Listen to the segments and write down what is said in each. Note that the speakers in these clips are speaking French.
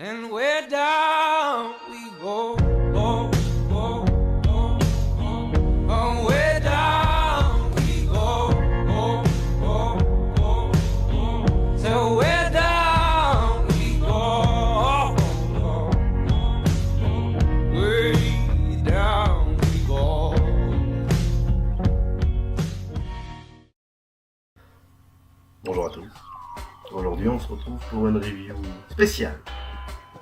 And where down we go, oh, oh, oh, oh, oh, where down we go, oh, oh, oh, oh, so where down we go, oh, oh, oh, way down we go. Bonjour à tous. Aujourd'hui, on se retrouve pour une review spéciale.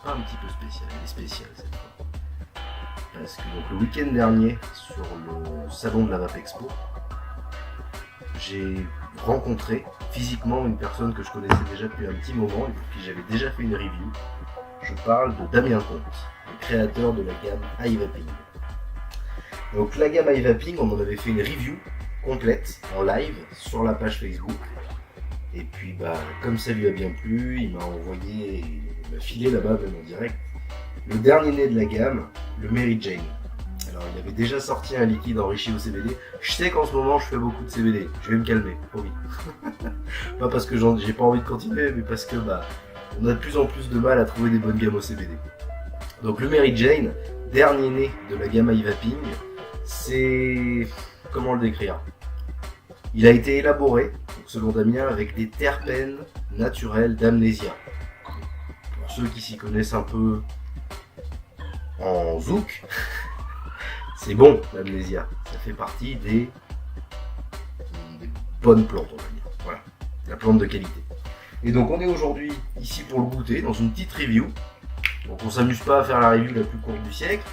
Pas un petit peu spéciale, mais spéciale cette fois. Parce que donc, le week-end dernier, sur le salon de la Vape Expo, j'ai rencontré physiquement une personne que je connaissais déjà depuis un petit moment et pour qui j'avais déjà fait une review. Je parle de Damien Comte, le créateur de la gamme iVaping. Donc la gamme iVaping, on en avait fait une review complète en live sur la page Facebook. Et puis comme ça lui a bien plu, il m'a envoyé, il m'a filé là-bas même en direct, le dernier né de la gamme, le Mary Jane. Alors il avait déjà sorti un liquide enrichi au CBD. Je sais qu'en ce moment je fais beaucoup de CBD, je vais me calmer, promis. Pas parce que j'ai pas envie de continuer, mais parce que on a de plus en plus de mal à trouver des bonnes gammes au CBD. Donc le Mary Jane, dernier né de la gamme iVaping, c'est... comment le décrire ? Il a été élaboré, selon Damien, avec des terpènes naturels d'Amnésia. Pour ceux qui s'y connaissent un peu en zouk, c'est bon l'Amnésia. Ça fait partie des bonnes plantes, on va dire. Voilà, la plante de qualité. Et donc on est aujourd'hui ici pour le goûter, dans une petite review. Donc on s'amuse pas à faire la review la plus courte du siècle,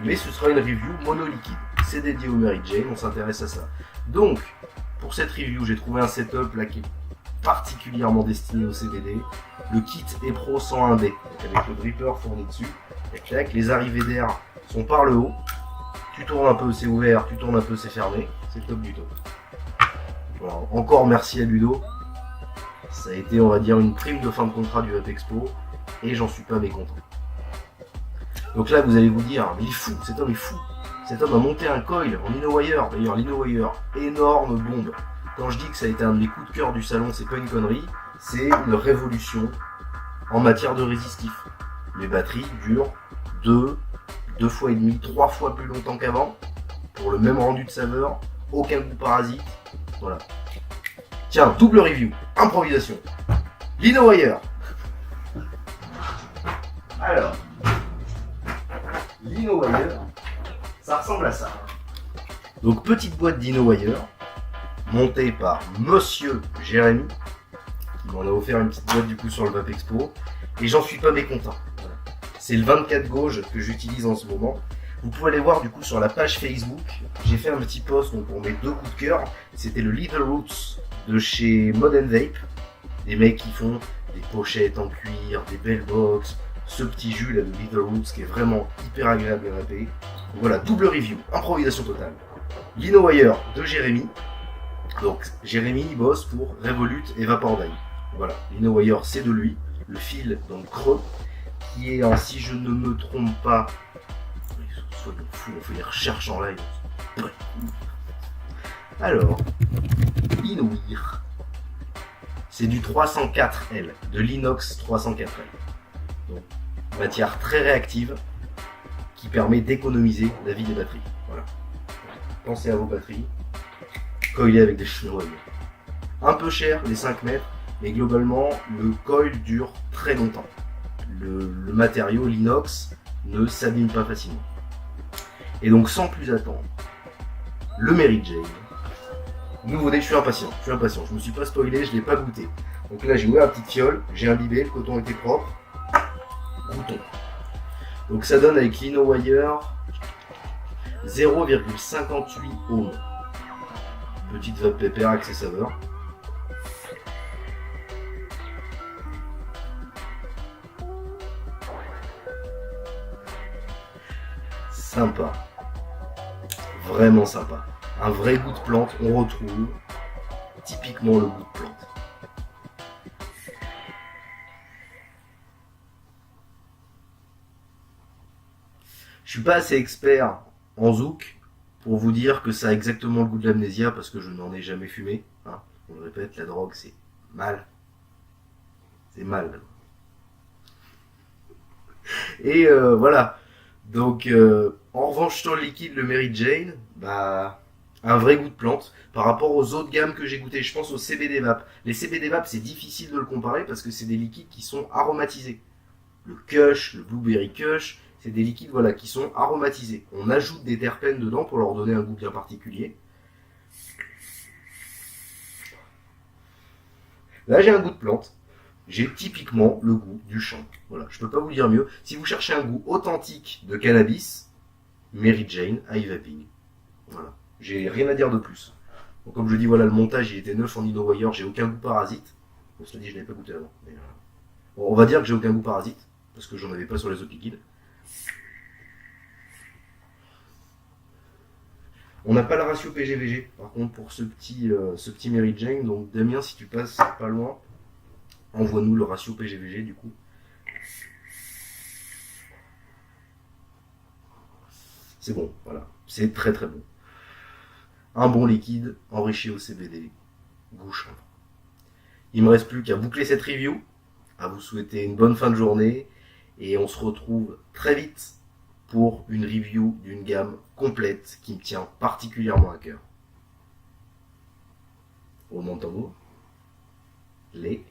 mais ce sera une review monoliquide. C'est dédié au Mary Jane, on s'intéresse à ça. Donc, pour cette review, j'ai trouvé un setup là qui est particulièrement destiné au CBD. Le kit ePro 101D, avec le dripper fourni dessus. Et les arrivées d'air sont par le haut. Tu tournes un peu, c'est ouvert, tu tournes un peu, c'est fermé. C'est le top du top. Voilà. Encore merci à Ludo. Ça a été, on va dire, une prime de fin de contrat du Vape Expo. Et j'en suis pas mécontent. Donc là, vous allez vous dire, mais il est fou, cet homme est fou. Cet homme a monté un coil en InnoWire. D'ailleurs, l'InnoWire, énorme bombe. Quand je dis que ça a été un de mes coups de cœur du salon, c'est pas une connerie. C'est une révolution en matière de résistif. Les batteries durent 2 fois et demi, 3 fois plus longtemps qu'avant. Pour le même rendu de saveur, aucun goût parasite. Voilà. Tiens, double review, improvisation. L'InnoWire. Alors, l'InnoWire, ça ressemble à ça. Donc petite boîte d'InnoWire, montée par Monsieur Jérémy, qui m'en a offert une petite boîte du coup sur le Vape Expo, et j'en suis pas mécontent. Voilà. C'est le 24 gauge que j'utilise en ce moment. Vous pouvez aller voir du coup sur la page Facebook, j'ai fait un petit post donc, pour mes 2 coups de cœur. C'était le Little Roots de chez Modern Vape, des mecs qui font des pochettes en cuir, des belles box, ce petit jus là de Little Roots qui est vraiment hyper agréable à vaper. Voilà, double review, improvisation totale. L'InnoWire de Jérémy. Donc Jérémy il bosse pour Revolut et Vaporwave. Voilà, l'InnoWire c'est de lui. Le fil dans le creux qui est en, si je ne me trompe pas, soyons fous, on fait des recherches en live. Alors, l'InnoWire, c'est du 304L, de l'inox 304L. Donc, matière très réactive qui permet d'économiser la vie des batteries. Voilà. Pensez à vos batteries, coilées avec des chinois. Un peu cher, les 5 mètres, mais globalement, le coil dure très longtemps. Le matériau, l'inox, ne s'abîme pas facilement. Et donc, sans plus attendre, le Mary Jane. Nouveau-né, je suis impatient, je me suis pas spoilé, je l'ai pas goûté. Donc là, j'ai ouvert la petite fiole, j'ai imbibé, le coton était propre. Goûtons. Donc ça donne avec l'InnoWire 0,58 ohms. Petite vape pépère avec ses saveurs. Sympa. Vraiment sympa. Un vrai goût de plante, on retrouve typiquement le goût de plante. Je suis pas assez expert en zouk pour vous dire que ça a exactement le goût de l'amnésia parce que je n'en ai jamais fumé. Hein. On le répète, la drogue c'est mal. C'est mal. Et voilà. Donc, en revanche, sur le liquide, le Mary Jane, bah, un vrai goût de plante. Par rapport aux autres gammes que j'ai goûtées, je pense au CBD Vape. Les CBD Vape, c'est difficile de le comparer parce que c'est des liquides qui sont aromatisés. Le Kush, le Blueberry Kush, c'est des liquides voilà, qui sont aromatisés. On ajoute des terpènes dedans pour leur donner un goût bien particulier. Là, j'ai un goût de plante. J'ai typiquement le goût du champ. Voilà, je peux pas vous dire mieux. Si vous cherchez un goût authentique de cannabis, Mary Jane iVaping. Voilà, j'ai rien à dire de plus. Donc, comme je dis, voilà, le montage il était neuf en InnoWire, j'ai aucun goût parasite. Bon, cela dit, je l'avais pas goûté avant. Mais, bon, on va dire que j'ai aucun goût parasite, parce que j'en avais pas sur les autres liquides. On n'a pas le ratio PGVG, par contre, pour ce petit Mary Jane. Donc, Damien, si tu passes pas loin, envoie-nous le ratio PGVG du coup. C'est bon, voilà. C'est très très bon. Un bon liquide, enrichi au CBD, goût chanvre. Il me reste plus qu'à boucler cette review, à vous souhaiter une bonne fin de journée, et on se retrouve très vite pour une review d'une gamme complète qui me tient particulièrement à cœur. Au nom de tambour, les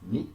mythes.